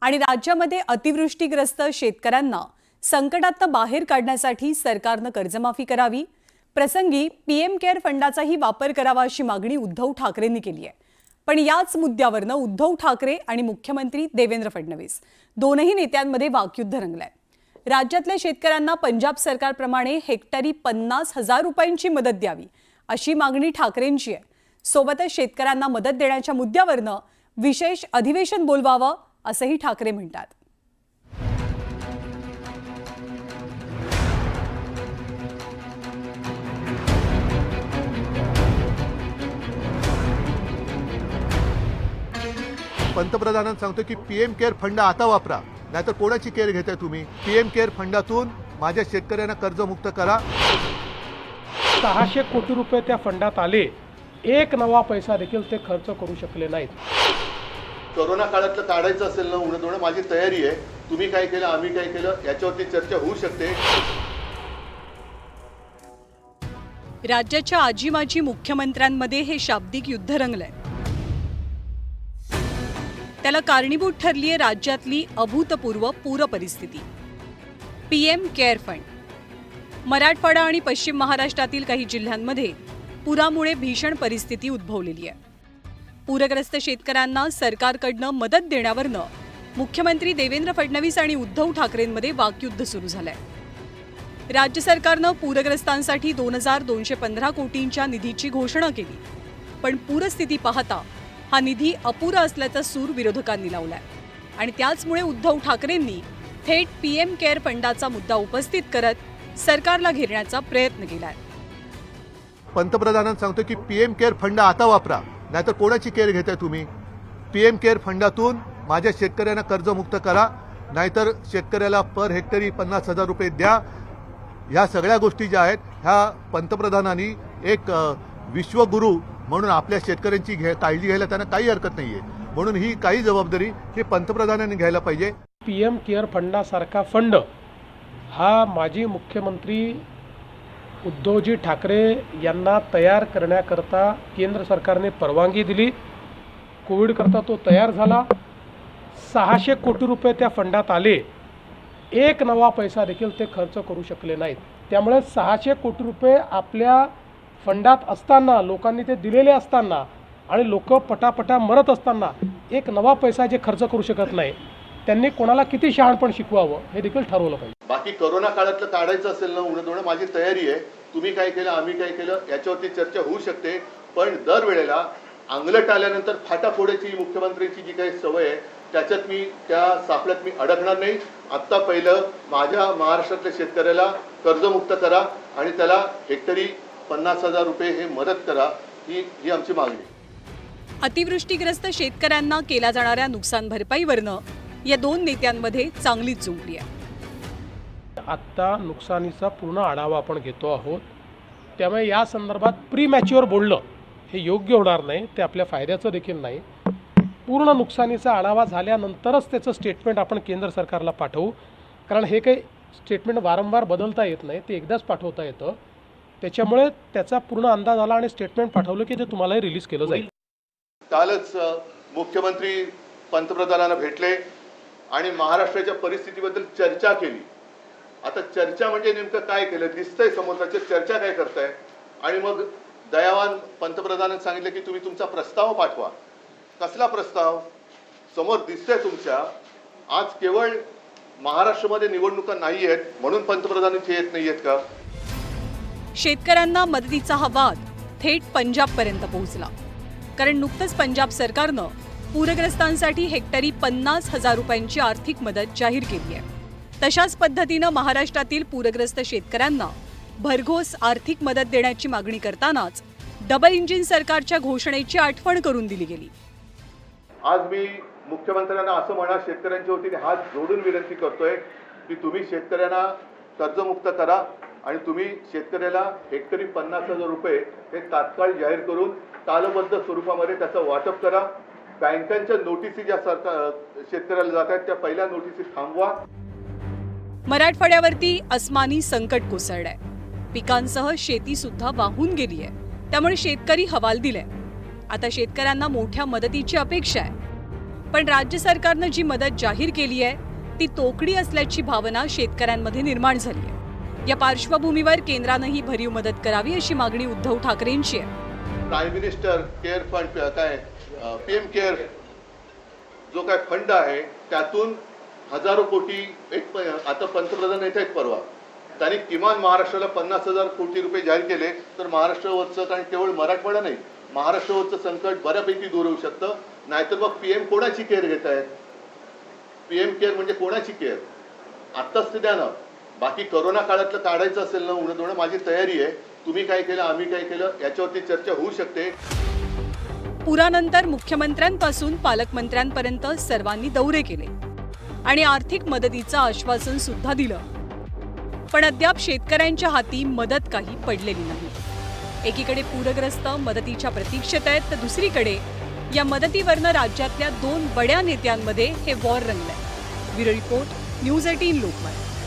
आणि राज्यामध्ये अतिवृष्टीग्रस्त शेतकऱ्यांना संकटातून बाहेर काढण्यासाठी सरकारने कर्जमाफी करावी, प्रसंगी पीएम केअर फंडाचाही वापर करावा अशी मागणी उद्धव ठाकरेंनी केली आहे। पण याच मुद्द्यावरनं उद्धव ठाकरे आणि मुख्यमंत्री देवेंद्र फडणवीस दोनही नेत्यांमध्ये वाकयुद्ध रंगलंय। राज्यातल्या शेतकऱ्यांना पंजाब सरकारप्रमाणे हेक्टरी 50,000 रुपयांची मदत द्यावी अशी मागणी ठाकरेंची आहे। सोबतच शेतकऱ्यांना मदत देण्याच्या मुद्द्यावरनं विशेष अधिवेशन बोलवावं असंही ठाकरे म्हणतात। पंतप्रधानांना सांगतो की पीएम केअर फंड आता वापरा, नाहीतर कोणाची केअर घेताय तुम्ही? पीएम केअर फंडातून माझ्या शेतकऱ्यांना कर्जमुक्त करा। 600 कोटी रुपये त्या फंडात आले, एक नवा पैसा देखील ते खर्च करू शकले नाहीत। कोरोना काळातलं काढायचं असेल ना उन्हात, माझी तयारी आहे। तुम्ही काय केलं, आम्ही काय केलं याच्यावरती चर्चा होऊ शकते। राज्याच्या आजी माजी मुख्यमंत्र्यांमध्ये हे शाब्दिक युद्ध रंगलंय। त्याला कारणीभूत ठरलीये राज्यातली अभूतपूर्व पूर परिस्थिती। पीएम केअर फंड मराठवाडा आणि पश्चिम महाराष्ट्रातील काही जिल्ह्यांमध्ये पुरामुळे भीषण परिस्थिती उद्भवलेली आहे। पूरग्रस्त शेतकऱ्यांना सरकारकडनं मदत देण्यावरनं मुख्यमंत्री देवेंद्र फडणवीस आणि उद्धव ठाकरेंमध्ये वाकयुद्ध सुरू झालंय। राज्य सरकारनं पूरग्रस्तांसाठी 2215 कोटींच्या निधीची घोषणा केली, पण पूरस्थिती पाहता हा निधी अपुरा असल्याचा सूर विरोधकांनी लावलाय आणि त्याचमुळे उद्धव ठाकरेंनी थेट पीएम केअर फंडाचा मुद्दा उपस्थित करत सरकारला घेरण्याचा प्रयत्न केलाय। पंतप्रधानांना सांगतो की पीएम केअर फंड आता वापरा, नाहीतर कोणाची केअर घेताय तुम्ही? पीएम केअर फंडातून माझ्या शेतकऱ्यांना कर्जमुक्त करा, नाहीतर शेतकऱ्याला पर हेक्टरी 50,000 रुपये द्या। ह्या सगळ्या गोष्टी ज्या आहेत ह्या पंतप्रधानांनी एक विश्वगुरू म्हणून आपल्या शेतकऱ्यांची काळजी घ्यायला त्यांना काही हरकत नाहीये। म्हणून ही काही जबाबदारी हे पंतप्रधानांनी घ्यायला पाहिजे। पीएम केअर फंडासारखा फंड हा माजी मुख्यमंत्री उद्धवजी ठाकरे यांना तयार करण्याकरता केंद्र सरकारने परवानगी दिली। कोविडकरता तो तयार झाला। 600 कोटी रुपये त्या फंडात आले, एक नवा पैसा देखील ते खर्च करू शकले नाहीत। त्यामुळे 600 कोटी रुपये आपल्या फंडात असताना, लोकांनी ते दिलेले असताना आणि लोक पटापटा मरत असताना एक नवा पैसा जे खर्च करू शकत नाही, त्यांनी कोणाला किती शहाणपण शिकवावं हे देखील ठरवलं पाहिजे। बाकी कोरोना काळातलं काढायचं असेल ना उन्हात, माझी तयारी आहे। तुम्ही काय केलं, आम्ही काय केलं याच्यावरती चर्चा होऊ शकते, पण दरवेळेला अंगलट आल्यानंतर फाटाफोड्याची मुख्यमंत्र्यांची जी काही सवय आहे त्याच्यात मी त्या सापळ्यात मी अडकणार नाही। आत्ता पहिलं माझ्या महाराष्ट्रातल्या शेतकऱ्याला कर्जमुक्त करा आणि त्याला हेक्टरी 50,000 रुपये हे मदत करा, ही आमची मागणी। अतिवृष्टीग्रस्त शेतकऱ्यांना केल्या जाणाऱ्या नुकसान भरपाईवरनं या दोन नेत्यांमध्ये चांगलीच जुंपली आहे। आत्ता नुकसानीचा पूर्ण आढावा आपण घेतो आहोत, त्यामुळे या संदर्भात प्रीमॅच्युअर बोलणं हे योग्य होणार नाही, ते आपल्या फायद्याचं देखील नाही। पूर्ण नुकसानीचा आढावा झाल्यानंतरच त्याचं स्टेटमेंट आपण केंद्र सरकारला पाठवू, कारण हे काही स्टेटमेंट वारंवार बदलता येत नाही, ते एकदाच पाठवता येतं। त्याच्यामुळे त्याचा पूर्ण अंदाज आला आणि स्टेटमेंट पाठवलं की ते तुम्हालाही रिलीज केलं जाईल। कालच मुख्यमंत्री पंतप्रधानांना भेटले आणि महाराष्ट्राच्या परिस्थितीबद्दल चर्चा केली। आता चर्चा म्हणजे नेमकं काय केलं दिसतंय समोरच्या, चर्चा काय करताय? आणि मग दयावान पंतप्रधानांनी सांगितलं की तुम्ही तुमचा प्रस्ताव पाठवा। कसला प्रस्ताव? समोर दिसतंय तुमच्या, आज केवळ महाराष्ट्रामध्ये निवडणुका नाही आहेत म्हणून पंतप्रधानांची येत नाहीयेत का? शेतकऱ्यांना मदतीचा हा वाद थेट पंजाबपर्यंत पोहोचला, कारण नुकतंच पंजाब सरकारनं पूरग्रस्तांसाठी हेक्टरी 50,000 रुपयांची आर्थिक मदत जाहीर केली आहे। तशाच पद्धतीनं महाराष्ट्रातील पूरग्रस्त शेतकऱ्यांना भरघोस आर्थिक मदत देण्याची मागणी करतानाच डबल इंजिन सरकारच्या घोषणेची आठवण करून दिली गेली। आज मी मुख्यमंत्र्यांना असं म्हणा शेतकऱ्यांच्या वतीने हात जोडून विनंती करतोय की तुम्ही शेतकऱ्यांना कर्जमुक्त करा आणि तुम्ही शेतकऱ्याला हेक्टरी 50,000 रुपये हे तात्काळ जाहीर करून कालबद्ध स्वरूपामध्ये त्याचं वाटप करा। बँकांच्या नोटिसी ज्या शेतकऱ्याला जात आहेत त्या पहिल्या नोटिसी थांबवा। मराठवाड्यावरती अस्मानी संकट कोसळलंय, पिकांसह शेती सुद्धा वाहून गेली आहे, त्यामुळे शेतकरी हवालदिल आहे। आता शेतकऱ्यांना मोठ्या मदतीची अपेक्षा आहे। पण राज्य सरकारनं जी मदत जाहीर केली आहे ती तोकडी असल्याची भावना शेतकऱ्यांमध्ये निर्माण झाली आहे. या पार्श्वभूमीवर केंद्रानंही भरीव मदत करावी अशी मागणी उद्धव ठाकरेंची आहे. प्राईम मिनिस्टर केअर फंड काय PM केअर जो काय फंड आहे त्यातून हजारो कोटी आता पंतप्रधान येत आहेत परवा, त्यांनी किमान महाराष्ट्राला 50,000 कोटी रुपये जाहीर केले तर महाराष्ट्रावरचं, कारण केवळ मराठवाडा नाही, महाराष्ट्रावरचं संकट बऱ्यापैकी दूर होऊ शकतं. नाहीतर मग PM कोणाची केअर घेत आहेत? PM केअर म्हणजे कोणाची केअर? आत्ताच ते द्या ना. बाकी करोना काळातलं काढायचं असेल ना उन्हात, माझी तयारी आहे. तुम्ही काय केलं, आम्ही काय केलं, याच्यावरती चर्चा होऊ शकते. पुरानंतर मुख्यमंत्र्यांपासून पालकमंत्र्यांपर्यंत सर्वांनी दौरे केले आणि आर्थिक मदतीचं आश्वासन सुद्धा दिलं. पण अद्याप शेतकऱ्यांच्या हाती मदत काही पडलेली नाही. एकीकडे पूरग्रस्त मदतीच्या प्रतीक्षेत आहेत, तर दुसरीकडे या मदतीवरनं राज्यातल्या 2 बड्या नेत्यांमध्ये हे वॉर रंगलंय. Bureau report, news 18 Lokmat.